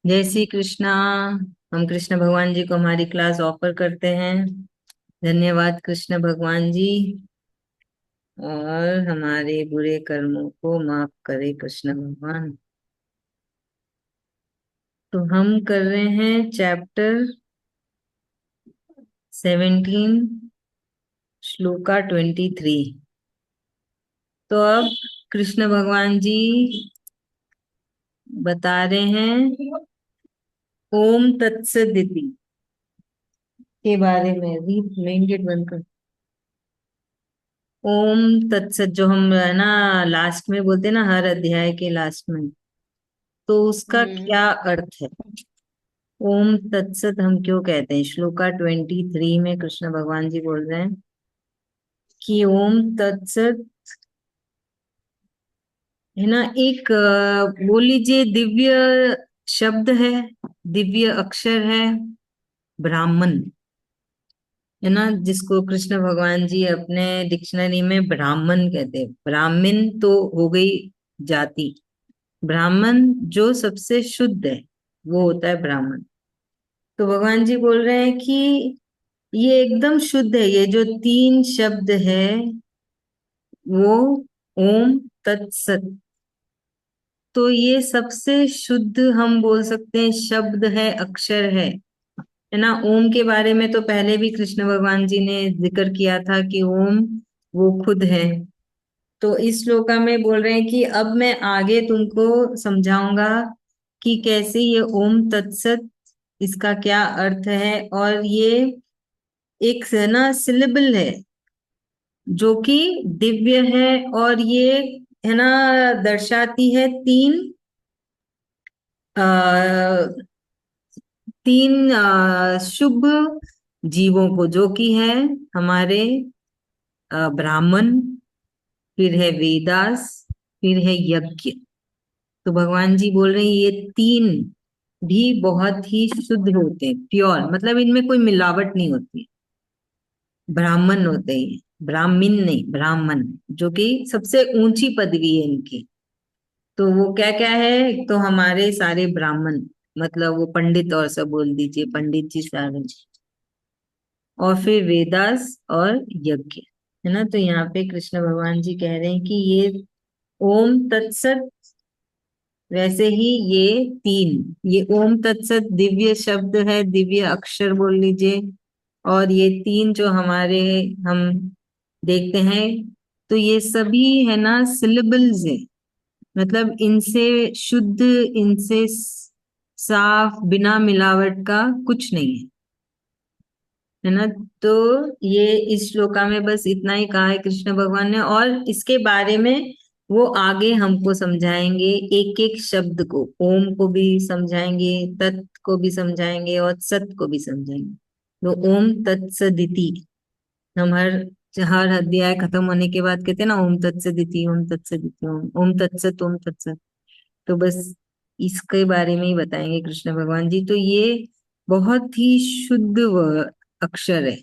जय श्री कृष्णा। हम कृष्ण भगवान जी को हमारी क्लास ऑफर करते हैं। धन्यवाद कृष्ण भगवान जी। और हमारे बुरे कर्मों को माफ करे कृष्ण भगवान। तो हम कर रहे हैं चैप्टर 17, श्लोका 23। तो अब कृष्ण भगवान जी बता रहे हैं ओम तत्सदिति के बारे में। अभी मेन गेट बंद कर। ओम तत्सत जो हम है ना लास्ट में बोलते हैं ना, हर अध्याय के लास्ट में, तो उसका हम्म। क्या अर्थ है। ओम तत्सत हम क्यों कहते हैं। श्लोका 23 में कृष्ण भगवान जी बोल रहे हैं कि ओम तत्सत है ना, एक बोल लीजिए दिव्य शब्द है, दिव्य अक्षर है, ब्राह्मण है ना, जिसको कृष्ण भगवान जी अपने डिक्शनरी में ब्राह्मण कहते हैं। ब्राह्मण तो हो गई जाति, ब्राह्मण जो सबसे शुद्ध है वो होता है ब्राह्मण। तो भगवान जी बोल रहे हैं कि ये एकदम शुद्ध है। ये जो तीन शब्द है वो ओम तत्सत, तो ये सबसे शुद्ध हम बोल सकते हैं शब्द है, अक्षर है ना। ओम के बारे में तो पहले भी कृष्ण भगवान जी ने जिक्र किया था कि ओम वो खुद है। तो इस श्लोका में बोल रहे हैं कि अब मैं आगे तुमको समझाऊंगा कि कैसे ये ओम तत्सत, इसका क्या अर्थ है। और ये एक है ना सिलेबल है जो कि दिव्य है, और ये है ना दर्शाती है आ, तीन शुभ जीवों को, जो कि है हमारे ब्राह्मण, फिर है वेदास, फिर है यज्ञ। तो भगवान जी बोल रहे हैं ये तीन भी बहुत ही शुद्ध होते हैं, प्योर, मतलब इनमें कोई मिलावट नहीं होती। ब्राह्मण होते हैं, ब्राह्मण नहीं, ब्राह्मण, जो कि सबसे ऊंची पदवी है इनकी। तो वो क्या क्या है, एक तो हमारे सारे ब्राह्मण, मतलब वो पंडित और सब बोल दीजिए, पंडित जी सारे, और फिर वेदास और यज्ञ, है ना। तो यहाँ पे कृष्ण भगवान जी कह रहे हैं कि ये ओम तत्सत, वैसे ही ये तीन, ये ओम तत्सत दिव्य शब्द है, दिव्य अक्षर बोल लीजिए। और ये तीन जो हमारे हम देखते हैं, तो ये सभी है ना सिलेबल्स है, मतलब इनसे शुद्ध, इनसे साफ, बिना मिलावट का कुछ नहीं है ना। तो ये इस श्लोका में बस इतना ही कहा है कृष्ण भगवान ने, और इसके बारे में वो आगे हमको समझाएंगे, एक एक शब्द को, ओम को भी समझाएंगे, तत् को भी समझाएंगे, और सत को भी समझाएंगे। तो ओम तत्सदिति, हम हर हर अध्याय खत्म होने के बाद कहते हैं ना ओम तत्सदिति, ओम तत्सदिति, ओम ओम तत्सत, ओम तत्सत। तो बस इसके बारे में ही बताएंगे कृष्ण भगवान जी। तो ये बहुत ही शुद्ध अक्षर है,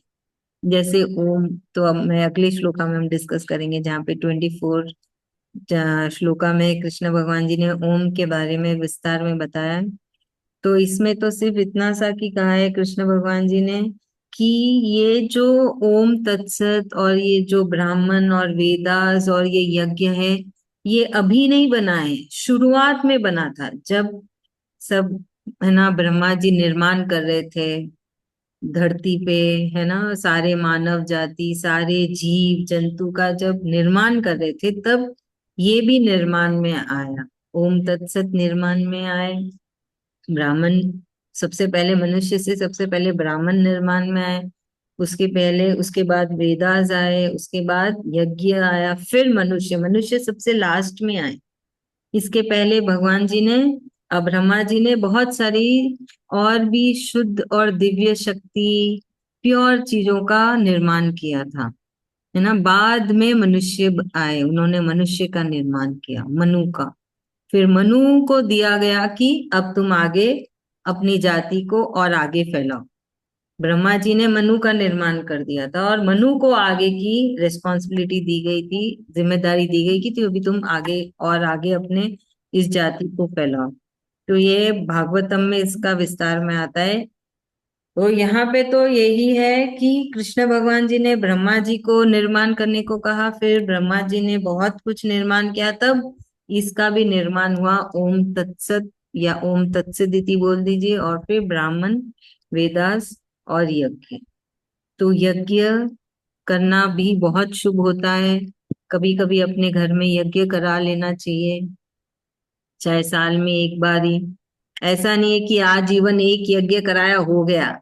जैसे ओम। तो अब मैं अगले श्लोका में हम डिस्कस करेंगे, जहाँ पे 24 श्लोका में कृष्ण भगवान जी ने ओम के बारे में विस्तार में बताया है। तो इसमें तो सिर्फ इतना सा कि कहा है कृष्ण भगवान जी ने कि ये जो ओम तत्सत और ये जो ब्राह्मण और वेदास और ये यज्ञ है, ये अभी नहीं बना है, शुरुआत में बना था, जब सब है ना ब्रह्मा जी निर्माण कर रहे थे धरती पे, है ना, सारे मानव जाति, सारे जीव जंतु का जब निर्माण कर रहे थे, तब ये भी निर्माण में आया। ओम तत्सत निर्माण में आए, ब्राह्मण सबसे पहले, मनुष्य से सबसे पहले ब्राह्मण निर्माण में आए, उसके पहले, उसके बाद वेदास आए, उसके बाद यज्ञ आया, फिर मनुष्य, मनुष्य सबसे लास्ट में आए। इसके पहले भगवान जी ने, ब्रह्मा जी ने बहुत सारी और भी शुद्ध और दिव्य शक्ति, प्योर चीजों का निर्माण किया था, है ना। बाद में मनुष्य आए, उन्होंने मनुष्य का निर्माण किया, मनु का। फिर मनु को दिया गया कि अब तुम आगे अपनी जाति को और आगे फैलाओ। ब्रह्मा जी ने मनु का निर्माण कर दिया था, और मनु को आगे की रिस्पॉन्सिबिलिटी दी गई थी, जिम्मेदारी दी गई कि तो अभी तुम आगे और आगे अपने इस जाति को फैलाओ। तो ये भागवतम में इसका विस्तार में आता है। तो यहाँ पे तो यही है कि कृष्ण भगवान जी ने ब्रह्मा जी को निर्माण करने को कहा, फिर ब्रह्मा जी ने बहुत कुछ निर्माण किया, तब इसका भी निर्माण हुआ। ओम तत्सत या ओम तत्सदिति बोल दीजिए। और फिर ब्राह्मण, वेदास और यज्ञ। तो यज्ञ करना भी बहुत शुभ होता है। कभी कभी अपने घर में यज्ञ करा लेना चाहिए, चाहे साल में एक बार ही। ऐसा नहीं है कि आजीवन एक यज्ञ कराया हो गया,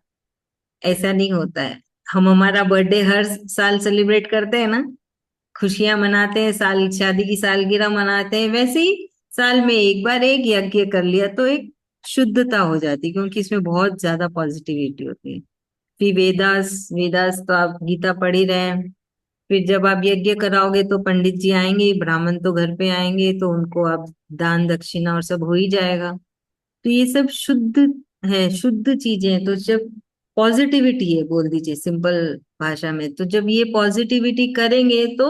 ऐसा नहीं होता है। हम हमारा बर्थडे हर साल सेलिब्रेट करते हैं ना, खुशियां मनाते हैं, साल शादी की सालगिरह मनाते हैं, वैसे ही साल में एक बार एक यज्ञ कर लिया तो एक शुद्धता हो जाती है, क्योंकि इसमें बहुत ज्यादा पॉजिटिविटी होती है। फिर वेदास, वेदास तो आप गीता पढ़ ही रहे हैं। फिर जब आप यज्ञ कराओगे तो पंडित जी आएंगे, ब्राह्मण तो घर पे आएंगे, तो उनको आप दान दक्षिणा और सब हो ही जाएगा। तो ये सब शुद्ध है, शुद्ध चीजें हैं। तो जब पॉजिटिविटी है, बोल दीजिए सिंपल भाषा में, तो जब ये पॉजिटिविटी करेंगे तो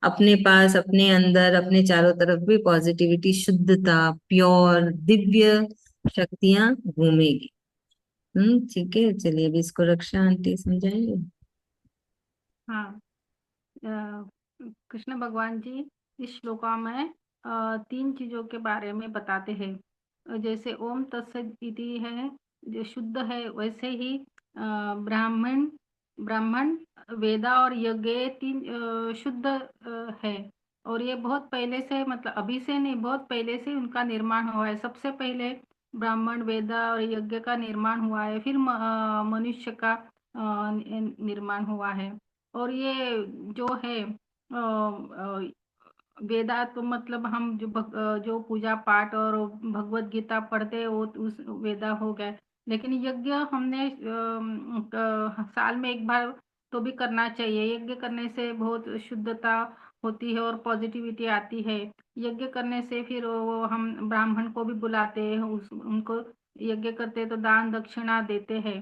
अपने पास, अपने अंदर, अपने चारों तरफ भी पॉजिटिविटी, शुद्धता, प्योर दिव्य शक्तियां घूमेगी। ठीक है, चलिए अभी इसको रक्षा आंटी समझाएंगे। हाँ। अ, कृष्ण भगवान जी इस श्लोका में तीन चीजों के बारे में बताते हैं। जैसे ओम तत्सत इति है, जो शुद्ध है, वैसे ही ब्राह्मण ब्राह्मण वेदा और यज्ञ, ये तीन शुद्ध है। और ये बहुत पहले से, मतलब अभी से नहीं, बहुत पहले से उनका निर्माण हुआ है। सबसे पहले ब्राह्मण, वेदा और यज्ञ का निर्माण हुआ है, फिर मनुष्य का निर्माण हुआ है। और ये जो है वेदा, तो मतलब हम जो पूजा पाठ और भगवत गीता पढ़ते हैं, वो उस वेदा हो गए। लेकिन यज्ञ हमने साल में एक बार तो भी करना चाहिए। यज्ञ करने से बहुत शुद्धता होती है और पॉजिटिविटी आती है। यज्ञ करने से फिर वो हम ब्राह्मण को भी बुलाते हैं, उनको यज्ञ करते हैं तो दान दक्षिणा देते हैं।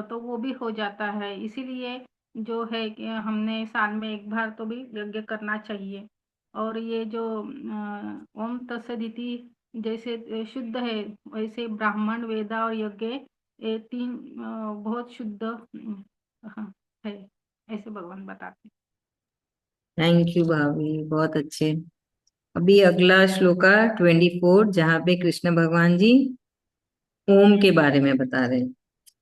तो वो भी हो जाता है। इसीलिए जो है कि हमने साल में एक बार तो भी यज्ञ करना चाहिए। और ये जो ओम तत्सदिति जैसे शुद्ध है, वैसे ब्राह्मण, वेदा और यज्ञ, ये तीन बहुत शुद्ध हाँ, है, ऐसे भगवान बताते हैं। थैंक यू भाभी, बहुत अच्छे। अभी अगला श्लोका 24, जहाँ पे कृष्ण भगवान जी ओम के बारे में बता रहे हैं।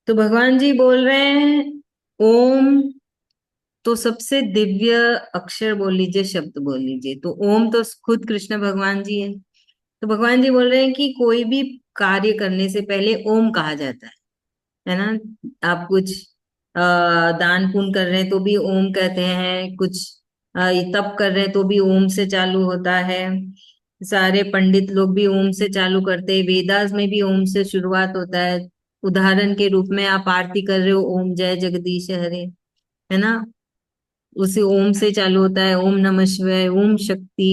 तो भगवान जी बोल रहे हैं ओम तो सबसे दिव्य अक्षर बोल लीजिए, शब्द बोल लीजिए। तो ओम तो खुद कृष्ण भगवान जी है। तो भगवान जी बोल रहे हैं कि कोई भी कार्य करने से पहले ओम कहा जाता है ना। आप कुछ दान पुण्य कर रहे हैं तो भी ओम कहते हैं, कुछ तप कर रहे हैं तो भी ओम से चालू होता है। सारे पंडित लोग भी ओम से चालू करते हैं, वेदास में भी ओम से शुरुआत होता है। उदाहरण के रूप में आप आरती कर रहे हो, ओम जय जगदीश हरे, है ना, उसी ओम से चालू होता है। ओम नमः शिवाय, ओम शक्ति।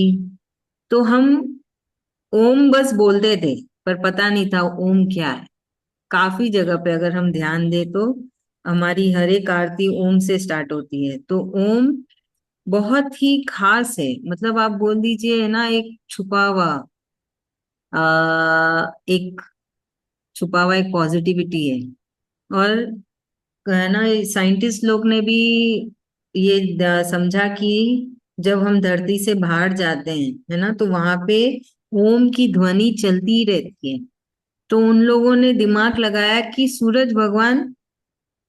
तो हम ओम बस बोलते थे, पर पता नहीं था ओम क्या है। काफी जगह पे अगर हम ध्यान दें तो हमारी हर एक आरती ओम से स्टार्ट होती है। तो ओम बहुत ही खास है, मतलब आप बोल दीजिए है ना, एक छुपा हुआ एक छुपा हुआ एक पॉजिटिविटी है। और है ना, साइंटिस्ट लोग ने भी ये समझा कि जब हम धरती से बाहर जाते हैं, है ना, तो वहां पे ओम की ध्वनि चलती ही रहती है। तो उन लोगों ने दिमाग लगाया कि सूरज भगवान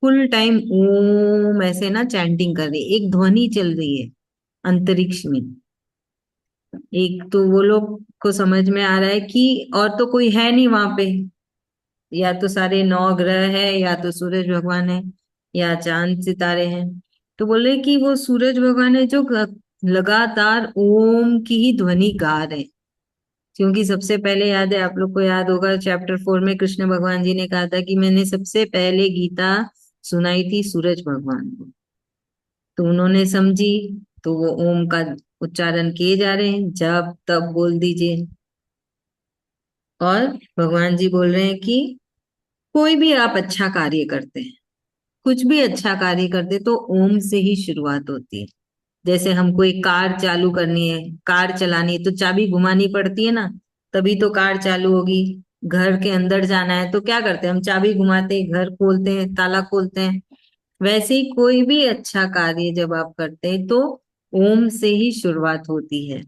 फुल टाइम ओम ऐसे ना चैंटिंग कर रही है, एक ध्वनि चल रही है अंतरिक्ष में। एक तो वो लोग को समझ में आ रहा है कि और तो कोई है नहीं वहां पे, या तो सारे नौ ग्रह है, या तो सूरज भगवान है, या चांद सितारे हैं। तो बोले कि वो सूरज भगवान है जो लगातार ओम की ही ध्वनि गा रहे हैं। क्योंकि सबसे पहले याद है, आप लोग को याद होगा, चैप्टर 4 में कृष्ण भगवान जी ने कहा था कि मैंने सबसे पहले गीता सुनाई थी सूरज भगवान को। तो उन्होंने समझी, तो वो ओम का उच्चारण किए जा रहे हैं, जब तब बोल दीजिए। और भगवान जी बोल रहे हैं कि कोई भी आप अच्छा कार्य करते हैं, कुछ भी अच्छा कार्य करते तो ओम से ही शुरुआत होती है। जैसे हमको एक कार चालू करनी है, कार चलानी है, तो चाबी घुमानी पड़ती है ना, तभी तो कार चालू होगी। घर के अंदर जाना है तो क्या करते हैं, हम चाबी घुमाते हैं, घर खोलते हैं, ताला खोलते हैं। वैसे ही कोई भी अच्छा कार्य जब आप करते हैं तो ओम से ही शुरुआत होती है।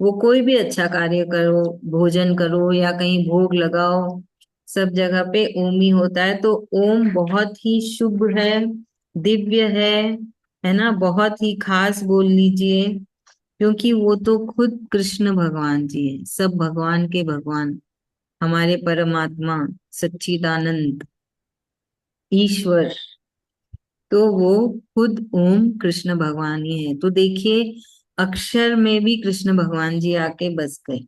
वो कोई भी अच्छा कार्य करो, भोजन करो या कहीं भोग लगाओ, सब जगह पे ओम ही होता है। तो ओम बहुत ही शुभ है, दिव्य है ना, बहुत ही खास बोल लीजिए। क्योंकि वो तो खुद कृष्ण भगवान जी है, सब भगवान के भगवान, हमारे परमात्मा, सच्चिदानंद ईश्वर। तो वो खुद ओम कृष्ण भगवान ही है। तो देखिए, अक्षर में भी कृष्ण भगवान जी आके बस गए,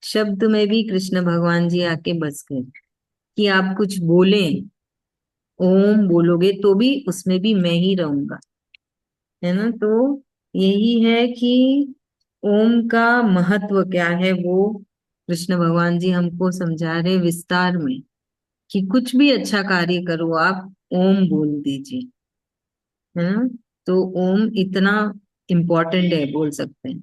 शब्द में भी कृष्ण भगवान जी आके बस गए। कि आप कुछ बोलें, ओम बोलोगे तो भी उसमें भी मैं ही रहूंगा, है ना। तो यही है कि ओम का महत्व क्या है, वो कृष्ण भगवान जी हमको समझा रहे विस्तार में। कि कुछ भी अच्छा कार्य करो आप, ओम बोल दीजिए, है ना। तो ओम इतना इम्पोर्टेंट है, बोल सकते हैं।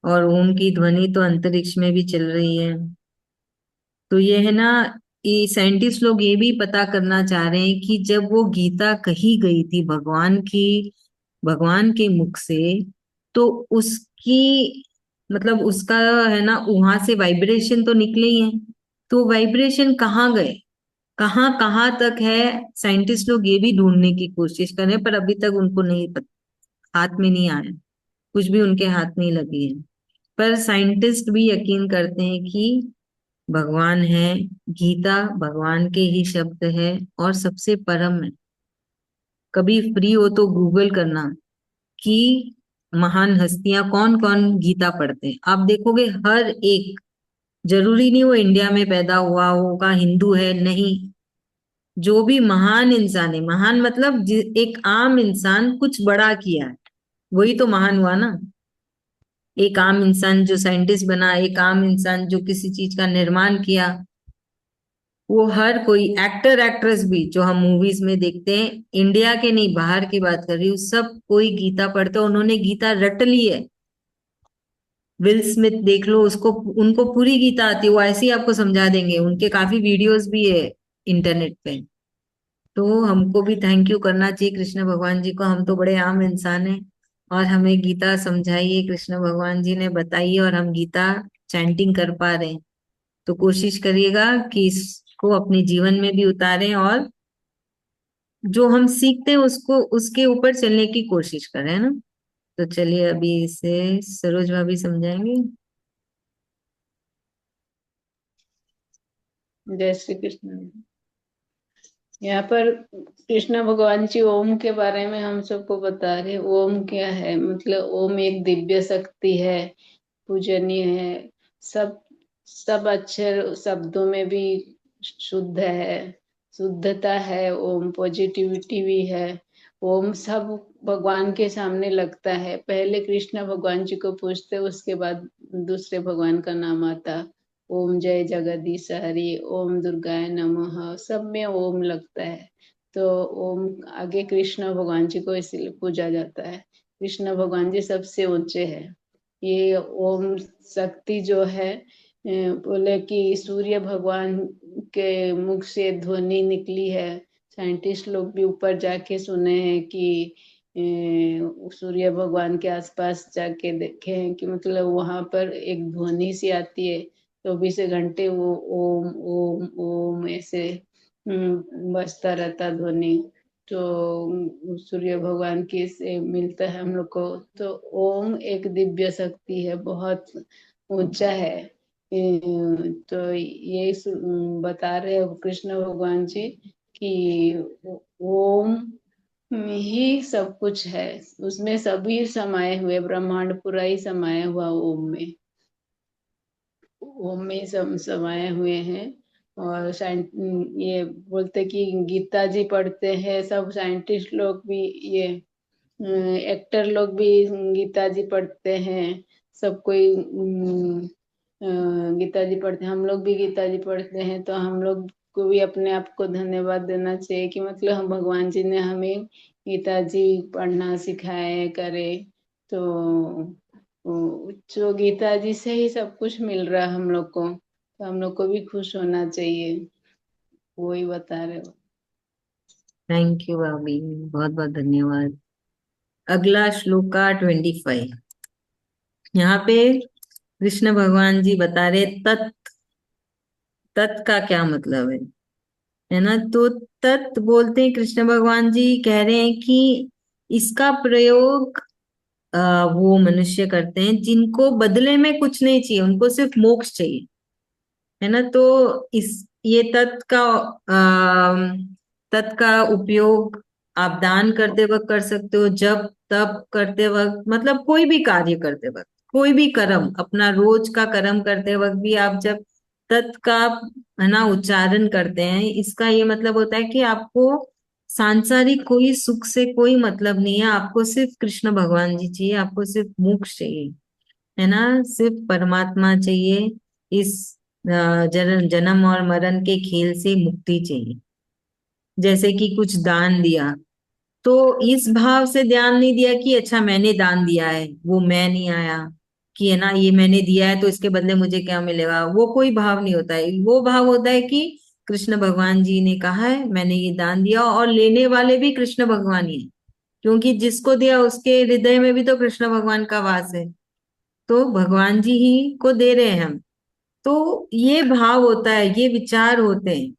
और ओम की ध्वनि तो अंतरिक्ष में भी चल रही है। तो ये है ना, ये साइंटिस्ट लोग ये भी पता करना चाह रहे हैं कि जब वो गीता कही गई थी भगवान के मुख से, तो उसकी मतलब उसका है ना, वहां से वाइब्रेशन तो निकले ही हैं। तो वाइब्रेशन कहाँ गए, कहाँ कहाँ तक है, साइंटिस्ट लोग ये भी ढूंढने की कोशिश कर रहे हैं, पर अभी तक उनको नहीं पता, हाथ में नहीं आया, कुछ भी उनके हाथ नहीं लगी है। पर साइंटिस्ट भी यकीन करते हैं कि भगवान है, गीता भगवान के ही शब्द है और सबसे परम है। कभी फ्री हो तो गूगल करना कि महान हस्तियां कौन कौन गीता पढ़ते हैं, आप देखोगे हर एक, जरूरी नहीं वो इंडिया में पैदा हुआ होगा, हिंदू है, नहीं। जो भी महान इंसान है, महान मतलब एक आम इंसान कुछ बड़ा किया है, वही तो महान हुआ ना। एक आम इंसान जो साइंटिस्ट बना, एक आम इंसान जो किसी चीज का निर्माण किया, वो हर कोई एक्टर एक्ट्रेस भी जो हम मूवीज में देखते हैं, इंडिया के नहीं बाहर की बात कर रही हूँ, सब कोई गीता पढ़ते, उन्होंने गीता रट ली है। विल स्मिथ देख लो, उसको उनको पूरी गीता आती है, वो ऐसे ही आपको समझा देंगे, उनके काफी वीडियोस भी है इंटरनेट पे। तो हमको भी थैंक यू करना चाहिए कृष्ण भगवान जी को, हम तो बड़े आम इंसान हैं और हमें गीता समझाइए, कृष्ण भगवान जी ने बताई और हम गीता चैंटिंग कर पा रहे हैं। तो कोशिश करिएगा कि इसको अपने जीवन में भी उतारें और जो हम सीखते हैं उसको उसके ऊपर चलने की कोशिश करें, है ना। तो चलिए अभी इसे सरोज भाभी समझाएंगे। जय श्री कृष्ण। यहाँ पर कृष्ण भगवान जी ओम के बारे में हम सबको बता रहे। ओम क्या है, मतलब ओम एक दिव्य शक्ति है, पूजनीय है। सब सब अक्षर शब्दों में भी शुद्ध है, शुद्धता है। ओम पॉजिटिविटी भी है। ओम सब भगवान के सामने लगता है, पहले कृष्ण भगवान जी को पूछते, उसके बाद दूसरे भगवान का नाम आता। ओम जय जगदीश हरि, ओम दुर्गाय नमः, सब में ओम लगता है। तो ओम आगे कृष्ण भगवान जी को इसलिए पूजा जाता है। कृष्ण भगवान जी सबसे ऊंचे है। ये ओम शक्ति जो है, बोले कि सूर्य भगवान के मुख से ध्वनि निकली है। साइंटिस्ट लोग भी ऊपर जाके सुने हैं कि सूर्य भगवान के आसपास जाके देखे हैं कि मतलब वहां पर एक ध्वनि सी आती है। 24 घंटे वो ओम ओम ओम ऐसे बजता रहता ध्वनि। तो सूर्य भगवान के से मिलता है हम लोग को। तो ओम एक दिव्य शक्ति है, बहुत ऊंचा है। तो ये बता रहे हैं कृष्ण भगवान जी कि ओम में ही सब कुछ है, उसमें सभी समाये हुए, ब्रह्मांड पूरा ही समाया हुआ ओम में। ओम में सब समाये हुए हैं। और ये बोलते कि गीता जी पढ़ते हैं सब साइंटिस्ट लोग भी, ये एक्टर लोग भी गीता जी पढ़ते हैं। सब कोई गीता जी पढ़ते हैं, हम लोग भी गीता जी पढ़ते हैं। तो हम लोग को भी अपने आप को धन्यवाद देना चाहिए कि मतलब हम भगवान जी ने हमें गीता जी पढ़ना सिखाए करे। तो जो गीता जी से ही सब कुछ मिल रहा है हम लोग को। तो हम लोग को भी खुश होना चाहिए। वो ही बता रहे हो। थैंक यू भाभी, बहुत बहुत धन्यवाद। अगला श्लोका 25। यहाँ पे कृष्ण भगवान जी बता रहे तत्। तत् का क्या मतलब है ना? तो तत् बोलते हैं कृष्ण भगवान जी, कह रहे हैं कि इसका प्रयोग वो मनुष्य करते हैं जिनको बदले में कुछ नहीं चाहिए, उनको सिर्फ मोक्ष चाहिए, है ना? तो इस ये तत् का उपयोग आप दान करते वक्त कर सकते हो, जब तप करते वक्त, मतलब कोई भी कार्य करते वक्त, कोई भी कर्म, अपना रोज का कर्म करते वक्त भी आप जब तत् का, है ना, उच्चारण करते हैं, इसका ये मतलब होता है कि आपको सांसारिक कोई सुख से कोई मतलब नहीं है, आपको सिर्फ कृष्ण भगवान जी चाहिए, आपको सिर्फ मोक्ष चाहिए, है ना? सिर्फ परमात्मा चाहिए। इस जन्म और मरण के खेल से मुक्ति चाहिए। जैसे कि कुछ दान दिया, तो इस भाव से ध्यान नहीं दिया कि अच्छा मैंने दान दिया है, वो मैं नहीं आया, कि है ना ये मैंने दिया है तो इसके बदले मुझे क्या मिलेगा, वो कोई भाव नहीं होता है। वो भाव होता है कि कृष्ण भगवान जी ने कहा है मैंने ये दान दिया, और लेने वाले भी कृष्ण भगवान ही है, क्योंकि जिसको दिया उसके हृदय में भी तो कृष्ण भगवान का वास है, तो भगवान जी ही को दे रहे हैं हम। तो ये भाव होता है, ये विचार होते हैं।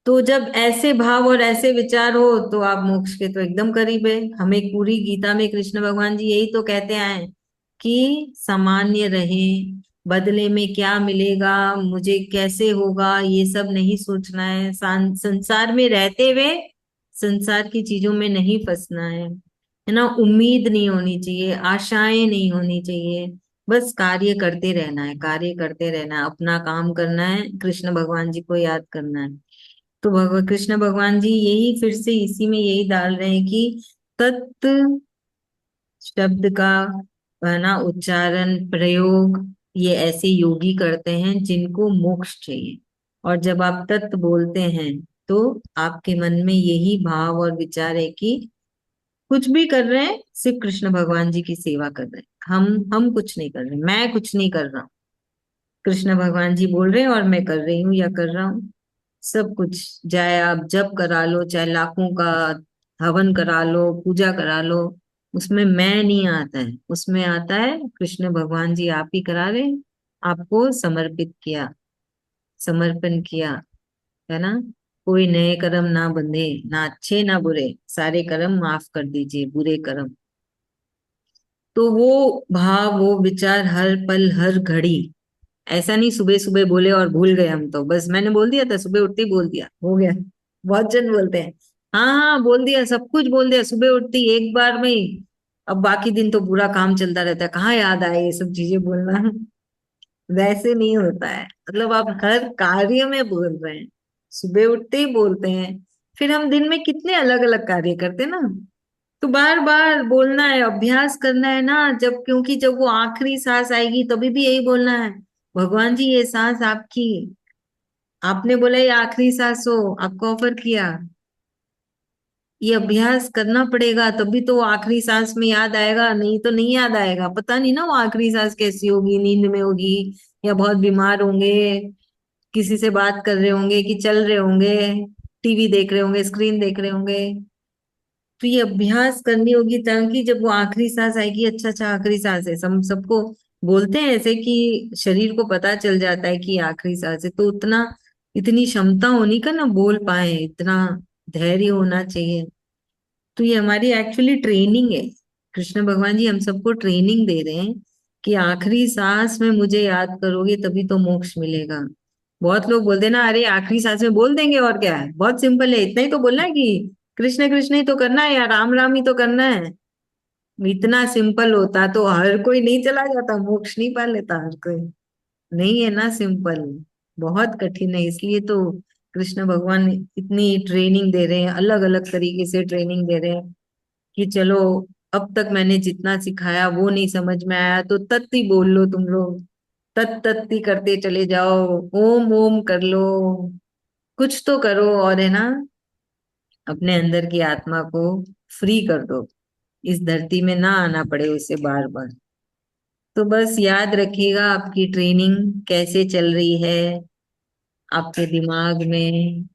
तो जब ऐसे भाव और ऐसे विचार हो तो आप मोक्ष के तो एकदम करीब है। हमें पूरी गीता में कृष्ण भगवान जी यही तो कहते आए हैं कि सामान्य रहे, बदले में क्या मिलेगा, मुझे कैसे होगा, ये सब नहीं सोचना है। संसार में रहते हुए संसार की चीजों में नहीं फंसना है ना? उम्मीद नहीं होनी चाहिए, आशाएं नहीं होनी चाहिए, बस कार्य करते रहना है, कार्य करते रहना है, अपना काम करना है, कृष्ण भगवान जी को याद करना है। तो भगवान कृष्ण भगवान जी यही फिर से इसी में यही डाल रहे हैं कि तत् शब्द का, है ना, उच्चारण प्रयोग ये ऐसे योगी करते हैं जिनको मोक्ष चाहिए। और जब आप तत् बोलते हैं तो आपके मन में यही भाव और विचार है कि कुछ भी कर रहे हैं, सिर्फ कृष्ण भगवान जी की सेवा कर रहे हैं, हम कुछ नहीं कर रहे, मैं कुछ नहीं कर रहा हूँ, कृष्ण भगवान जी बोल रहे हैं और मैं कर रही हूँ या कर रहा हूँ। सब कुछ, चाहे आप जप करा लो, चाहे लाखों का हवन करा लो, पूजा करा लो, उसमें मैं नहीं आता है, उसमें आता है कृष्ण भगवान जी, आप ही करा रहे हैं, आपको समर्पित किया, समर्पण किया, है ना? कोई नए कर्म ना बंधे, ना अच्छे ना बुरे, सारे कर्म माफ कर दीजिए, बुरे कर्म। तो वो भाव, वो विचार हर पल हर घड़ी, ऐसा नहीं सुबह सुबह बोले और भूल गए हम, तो बस मैंने बोल दिया था, सुबह उठते ही बोल दिया, हो गया। बहुत जन बोलते हैं हाँ हाँ बोल दिया, सब कुछ बोल दिया सुबह उठते ही एक बार में ही, अब बाकी दिन तो पूरा काम चलता रहता है, कहाँ याद आए ये सब चीजें बोलना। वैसे नहीं होता है, मतलब आप हर कार्य में बोल रहे हैं, सुबह उठते ही बोलते हैं, फिर हम दिन में कितने अलग अलग कार्य करते हैं ना, तो बार बार बोलना है, अभ्यास करना है ना, जब, क्योंकि जब वो आखिरी सांस आएगी तभी भी यही बोलना है, भगवान जी ये सांस आपकी, आपने बोला ये आखिरी सांस हो, आपको ऑफर किया, ये अभ्यास करना पड़ेगा तभी तो वो आखिरी सांस में याद आएगा, नहीं तो नहीं याद आएगा। पता नहीं ना वो आखिरी सांस कैसी होगी, नींद में होगी या बहुत बीमार होंगे, किसी से बात कर रहे होंगे कि चल रहे होंगे, टीवी देख रहे होंगे, स्क्रीन देख रहे होंगे। तो ये अभ्यास करनी होगी ताकि जब वो आखिरी सांस आएगी, अच्छा अच्छा आखिरी सांस है, सबको बोलते हैं ऐसे कि शरीर को पता चल जाता है कि आखिरी सांस है, तो उतना, इतनी क्षमता होनी का ना बोल पाए, इतना धैर्य होना चाहिए। तो ये हमारी एक्चुअली ट्रेनिंग है, कृष्ण भगवान जी हम सबको ट्रेनिंग दे रहे हैं कि आखिरी सांस में मुझे याद करोगे तभी तो मोक्ष मिलेगा। बहुत लोग बोलते हैं ना, अरे आखिरी सांस में बोल देंगे और क्या है, बहुत सिंपल है, इतना ही तो बोलना है कि कृष्ण कृष्ण ही तो करना है या राम राम ही तो करना है। इतना सिंपल होता तो हर कोई नहीं चला जाता, मोक्ष नहीं पा लेता हर कोई। नहीं है ना सिंपल, बहुत कठिन है, इसलिए तो कृष्ण भगवान इतनी ट्रेनिंग दे रहे हैं, अलग अलग तरीके से ट्रेनिंग दे रहे हैं कि चलो, अब तक मैंने जितना सिखाया वो नहीं समझ में आया तो तत्ती बोल लो तुम लोग, तत्ती करते चले जाओ, ओम ओम कर लो, कुछ तो करो, और है ना, अपने अंदर की आत्मा को फ्री कर दो, इस धरती में ना आना पड़े उसे बार बार। तो बस याद रखिएगा आपकी ट्रेनिंग कैसे चल रही है, आपके दिमाग में,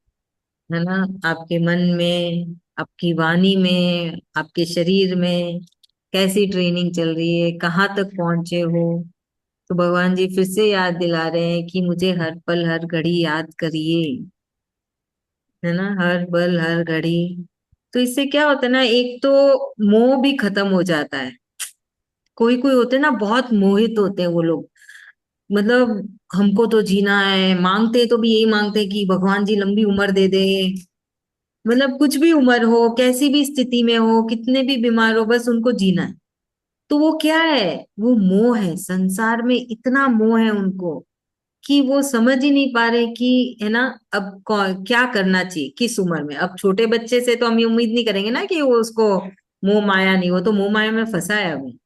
है ना, आपके मन में, आपकी वाणी में, आपके शरीर में कैसी ट्रेनिंग चल रही है, कहाँ तक पहुंचे हो। तो भगवान जी फिर से याद दिला रहे हैं कि मुझे हर पल हर घड़ी याद करिए, है ना, हर पल हर घड़ी। तो इससे क्या होता है ना, एक तो मोह भी खत्म हो जाता है। कोई कोई होते हैं ना बहुत मोहित होते हैं वो लोग, मतलब हमको तो जीना है, मांगते तो भी यही मांगते हैं कि भगवान जी लंबी उम्र दे दे, मतलब कुछ भी उम्र हो, कैसी भी स्थिति में हो, कितने भी बीमार हो, बस उनको जीना है। तो वो क्या है, वो मोह है, संसार में इतना मोह है उनको कि वो समझ ही नहीं पा रहे कि, है ना, अब क्या करना चाहिए किस उम्र में। अब छोटे बच्चे से तो हम ये उम्मीद नहीं करेंगे ना कि वो उसको मोह माया नहीं, वो तो मोह माया में फंसा है अभी।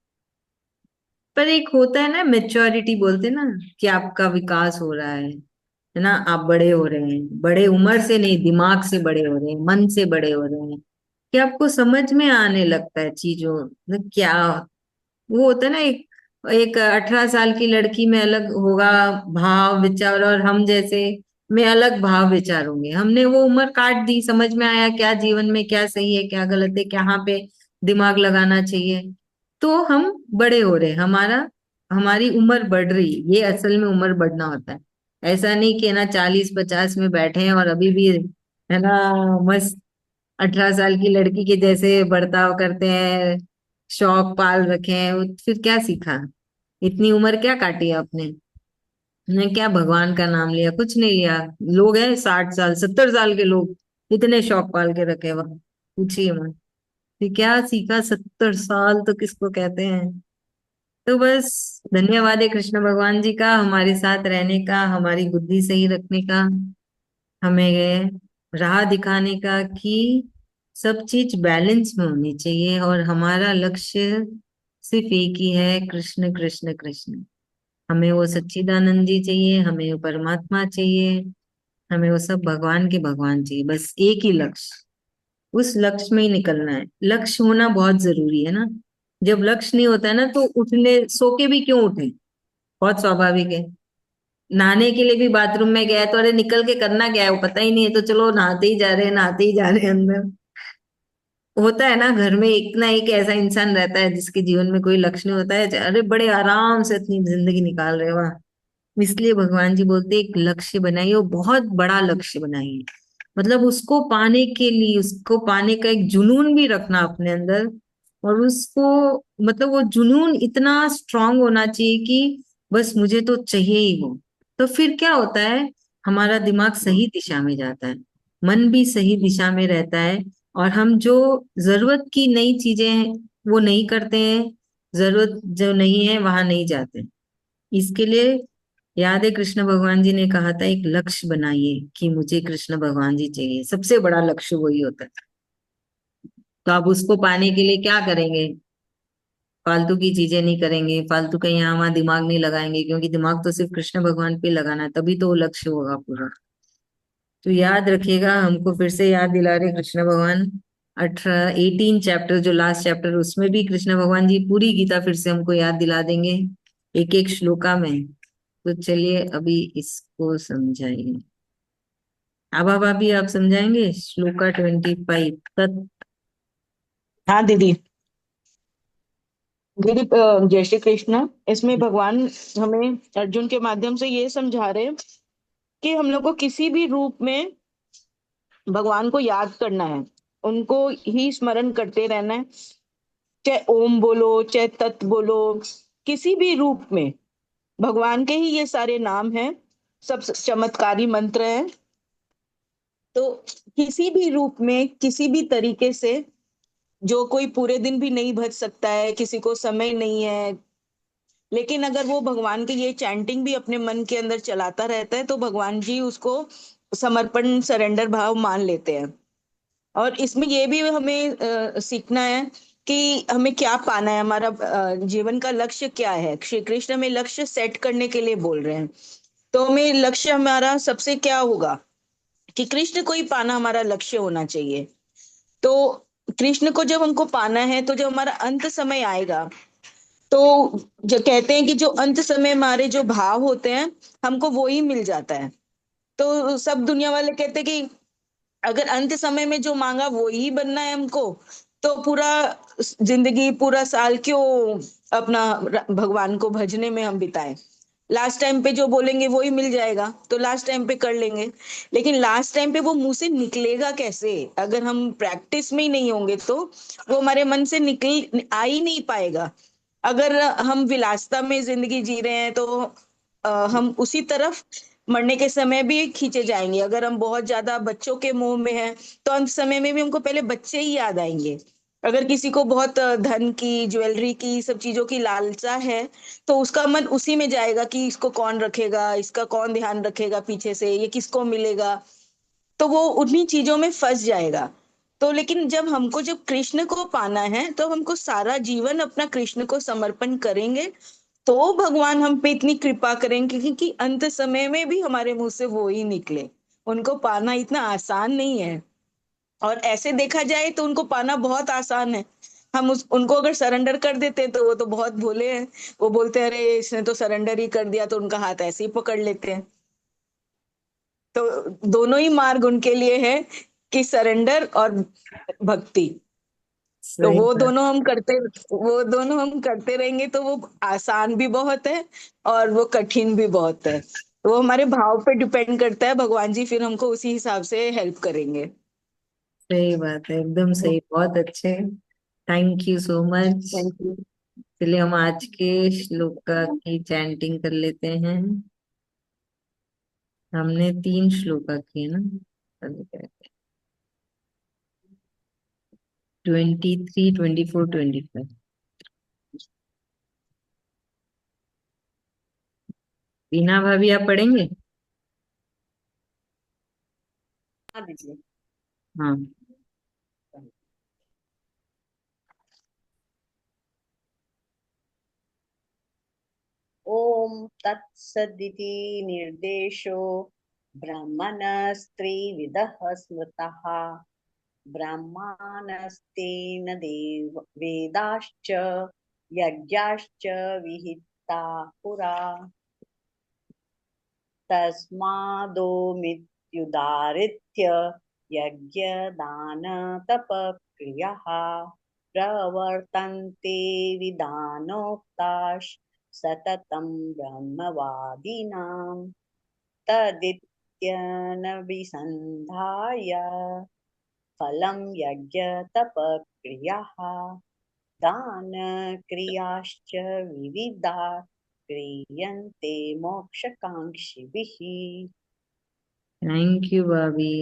पर एक होता है ना मेच्योरिटी बोलते हैं ना, कि आपका विकास हो रहा है ना, आप बड़े हो रहे हैं, बड़े उम्र से नहीं, दिमाग से बड़े हो रहे हैं, मन से बड़े हो रहे हैं, कि आपको समझ में आने लगता है चीजों, मतलब क्या वो होता है ना, एक एक 18 साल की लड़की में अलग होगा भाव विचार, और हम जैसे में अलग भाव विचार होंगे। हमने वो उम्र काट दी, समझ में आया क्या जीवन में क्या सही है क्या गलत है, कहाँ पे दिमाग लगाना चाहिए। तो हम बड़े हो रहे, हमारा हमारी उम्र बढ़ रही, ये असल में उम्र बढ़ना होता है। ऐसा नहीं कि ना 40-50 में बैठे हैं और अभी भी, है ना, मस्त 18 साल की लड़की के जैसे बर्ताव करते हैं, शौक पाल रखे हैं। फिर क्या सीखा, इतनी उम्र क्या काटी आपने, ने क्या भगवान का नाम लिया, कुछ नहीं लिया। लोग हैं 60 साल 70 साल के लोग, इतने शौक पाल के रखे वहां, पूछिए मत। फिर क्या सीखा, 70 साल तो किसको कहते हैं। तो बस धन्यवाद है कृष्ण भगवान जी का, हमारे साथ रहने का, हमारी बुद्धि सही रखने का, हमें राह दिखाने का कि सब चीज बैलेंस में होनी चाहिए, और हमारा लक्ष्य सिर्फ एक ही है, कृष्ण कृष्ण कृष्ण। हमें वो सच्चिदानंद जी चाहिए, हमें वो परमात्मा चाहिए, हमें वो सब भगवान के भगवान चाहिए, बस एक ही लक्ष्य, उस लक्ष्य में ही निकलना है। लक्ष्य होना बहुत जरूरी है ना। जब लक्ष्य नहीं होता है ना, तो उठने सो के भी क्यों उठे, बहुत स्वाभाविक है। नहाने के लिए भी बाथरूम में गया तो अरे निकल के करना क्या है, वो पता ही नहीं है, तो चलो नहाते ही जा रहे हैं, नहाते ही जा रहे हैं अंदर। होता है ना, घर में एक ना एक ऐसा इंसान रहता है जिसके जीवन में कोई लक्ष्य नहीं होता है, अरे बड़े आराम से अपनी जिंदगी निकाल रहे हो। इसलिए भगवान जी बोलते हैं, एक लक्ष्य बनाइए, वो बहुत बड़ा लक्ष्य बनाइए, मतलब उसको पाने के लिए, उसको पाने का एक जुनून भी रखना अपने अंदर। और उसको, मतलब वो जुनून इतना स्ट्रांग होना चाहिए कि बस मुझे तो चाहिए ही वो। तो फिर क्या होता है, हमारा दिमाग सही दिशा में जाता है, मन भी सही दिशा में रहता है, और हम जो जरूरत की नई चीजें हैं वो नहीं करते हैं, जरूरत जो नहीं है वहां नहीं जाते। इसके लिए याद है कृष्ण भगवान जी ने कहा था, एक लक्ष्य बनाइए कि मुझे कृष्ण भगवान जी चाहिए, सबसे बड़ा लक्ष्य वही होता है। तो आप उसको पाने के लिए क्या करेंगे, फालतू की चीजें नहीं करेंगे, फालतू का यहाँ वहां दिमाग नहीं लगाएंगे, क्योंकि दिमाग तो सिर्फ कृष्ण भगवान पे लगाना है, तभी तो वो लक्ष्य होगा पूरा। तो याद रखिएगा, हमको फिर से याद दिला रहे कृष्ण भगवान। 18 चैप्टर, जो लास्ट चैप्टर, उसमें भी कृष्ण भगवान जी पूरी गीता फिर से हमको याद दिला देंगे, एक एक श्लोका में। तो चलिए अभी इसको समझाइए। अब अभी आप समझाएंगे श्लोका 25 तत्। हाँ दीदी। दीदी जय श्री कृष्ण। इसमें भगवान हमें अर्जुन के माध्यम से ये समझा रहे हैं कि हम लोग को किसी भी रूप में भगवान को याद करना है, उनको ही स्मरण करते रहना है। चाहे ओम बोलो, चाहे तत् बोलो, किसी भी रूप में भगवान के ही ये सारे नाम हैं, सब चमत्कारी मंत्र हैं। तो किसी भी रूप में, किसी भी तरीके से, जो कोई पूरे दिन भी नहीं भज सकता है, किसी को समय नहीं है, लेकिन अगर वो भगवान के ये चैंटिंग भी अपने मन के अंदर चलाता रहता है, तो भगवान जी उसको समर्पण, सरेंडर भाव मान लेते हैं। और इसमें ये भी हमें सीखना है कि हमें क्या पाना है, हमारा जीवन का लक्ष्य क्या है। श्री कृष्ण हमें लक्ष्य सेट करने के लिए बोल रहे हैं। तो हमें लक्ष्य हमारा सबसे क्या होगा कि कृष्ण को ही पाना हमारा लक्ष्य होना चाहिए। तो कृष्ण को जब हमको पाना है, तो जब हमारा अंत समय आएगा, तो जो कहते हैं कि जो अंत समय हमारे जो भाव होते हैं हमको वो ही मिल जाता है। तो सब दुनिया वाले कहते हैं कि अगर अंत समय में जो मांगा वो ही बनना है हमको, तो पूरा जिंदगी पूरा साल क्यों अपना भगवान को भजने में हम बिताएं। लास्ट टाइम पे जो बोलेंगे वो ही मिल जाएगा, तो लास्ट टाइम पे कर लेंगे। लेकिन लास्ट टाइम पे वो मुंह से निकलेगा कैसे, अगर हम प्रैक्टिस में ही नहीं होंगे तो वो हमारे मन से निकल आ ही नहीं पाएगा। अगर हम विलासिता में जिंदगी जी रहे हैं तो हम उसी तरफ मरने के समय भी खींचे जाएंगे। अगर हम बहुत ज्यादा बच्चों के मोह में हैं तो अंत समय में भी हमको पहले बच्चे ही याद आएंगे। अगर किसी को बहुत धन की, ज्वेलरी की, सब चीजों की लालसा है, तो उसका मन उसी में जाएगा कि इसको कौन रखेगा, इसका कौन ध्यान रखेगा, पीछे से ये किसको मिलेगा। तो वो उन्हीं चीजों में फंस जाएगा। तो लेकिन जब कृष्ण को पाना है तो हमको सारा जीवन अपना कृष्ण को समर्पण करेंगे, तो भगवान हम पे इतनी कृपा करेंगे कि अंत समय में भी हमारे मुंह से वो ही निकले। उनको पाना इतना आसान नहीं है। और ऐसे देखा जाए तो उनको पाना बहुत आसान है। हम उनको अगर सरेंडर कर देते हैं तो वो तो बहुत भोले हैं। वो बोलते हैं अरे इसने तो सरेंडर ही कर दिया, तो उनका हाथ ऐसे ही पकड़ लेते हैं। तो दोनों ही मार्ग उनके लिए है, कि सरेंडर और भक्ति। तो सही बात। वो दोनों हम करते रहेंगे तो वो आसान भी बहुत है और वो कठिन भी बहुत है। वो हमारे भाव पे डिपेंड करता है, भगवान जी फिर हमको उसी हिसाब से हेल्प करेंगे। सही बात है, एकदम सही, बहुत अच्छे। Thank you so much. Thank you. चलिए हम आज के श्लोक का की चैंटिंग कर लेते हैं। हमने 3 श्लोका किए ना, 23, 24, 25। बीना भाभी आप पढ़ेंगे? हाँ दीजिए। हाँ। ओम तत्सदिति निर्देशो ब्रह्मणस्त्रिविधः स्मृतः ब्रह्माणस्तेन देव वेदाश्च यज्ञाश्च विहिता पुरा तस्मादोमित्युदाहृत्य यज्ञदानतपक्रियाः प्रवर्तन्ते विधानोक्ताः सततं ब्रह्मवादिनां तदित्यनभिसन्धाय फलं यज्ञतपक्रियाः दानक्रियाश्च विविधा क्रियन्ते मोक्षकाङ्क्षिभिः। थैंक यू भाभी।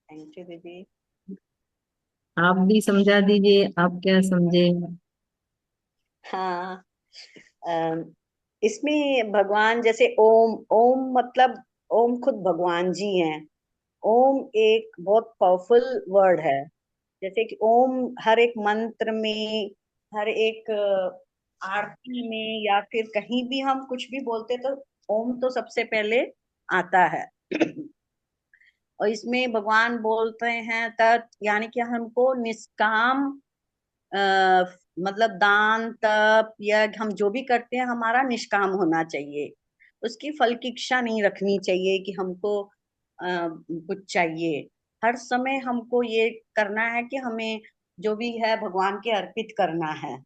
थैंक यू दीदी। आप भी समझा दीजिए, आप क्या समझे? हाँ, अम, इसमें भगवान जैसे ओम, ओम मतलब ओम खुद भगवान जी हैं। ओम एक बहुत पावरफुल वर्ड है। जैसे कि ओम हर एक मंत्र में, हर एक आरती में या फिर कहीं भी हम कुछ भी बोलते तो ओम तो सबसे पहले आता है। और इसमें भगवान बोलते हैं तत्, यानी कि हमको निष्काम अ, मतलब दान तप यज्ञ हम जो भी करते हैं हमारा निष्काम होना चाहिए। उसकी फल की इच्छा नहीं रखनी चाहिए कि हमको कुछ चाहिए। हर समय हमको ये करना है कि हमें जो भी है भगवान के अर्पित करना है।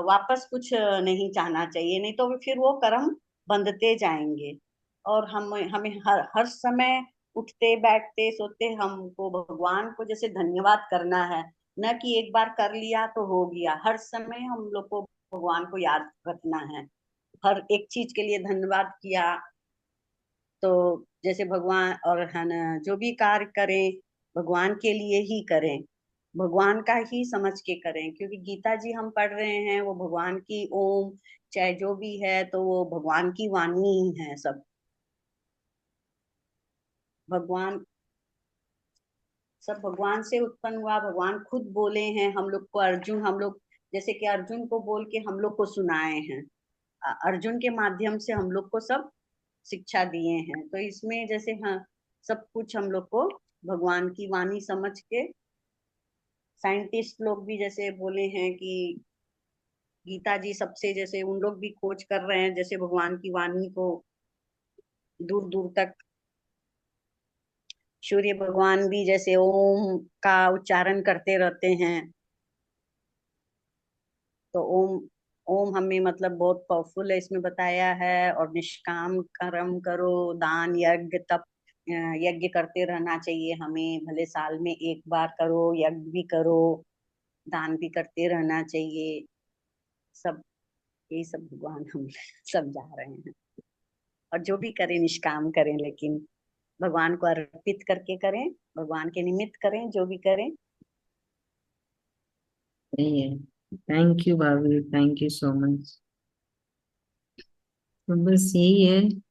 वापस कुछ नहीं चाहना चाहिए, नहीं तो फिर वो कर्म बंधते जाएंगे। और हम हमें हर हर समय उठते बैठते सोते हमको भगवान को जैसे धन्यवाद करना है। न कि एक बार कर लिया तो हो गया, हर समय हम लोग को भगवान को याद रखना है। हर एक चीज के लिए धन्यवाद किया तो जैसे भगवान, और है ना जो भी कार्य करें भगवान के लिए ही करें, भगवान का ही समझ के करें। क्योंकि गीता जी हम पढ़ रहे हैं वो भगवान की ओम, चाहे जो भी है तो वो भगवान की वाणी ही है। सब भगवान, सब भगवान से उत्पन्न हुआ। भगवान खुद बोले हैं हम लोग को, अर्जुन हम लोग जैसे कि अर्जुन को बोल के हम लोग को सुनाए हैं। अर्जुन के माध्यम से हम लोग को सब शिक्षा दिए हैं। तो इसमें जैसे हाँ, सब कुछ हम लोग को भगवान की वाणी समझ के साइंटिस्ट लोग भी जैसे बोले हैं कि गीता जी सबसे, जैसे उन लोग भी खोज कर रहे हैं जैसे भगवान की वाणी को दूर दूर तक। सूर्य भगवान भी जैसे ओम का उच्चारण करते रहते हैं। तो ओम, ओम हमें मतलब बहुत पावरफुल है इसमें बताया है। और निष्काम कर्म करो, दान यज्ञ तप, यज्ञ करते रहना चाहिए हमें, भले साल में एक बार करो, यज्ञ भी करो, दान भी करते रहना चाहिए। सब यही सब भगवान हम समझा रहे हैं। और जो भी करें निष्काम करें, लेकिन भगवान को अर्पित करके करें, भगवान के निमित्त करें जो भी करें। सही है। थैंक यू भाभी, थैंक यू सो मच। तो बस यही है।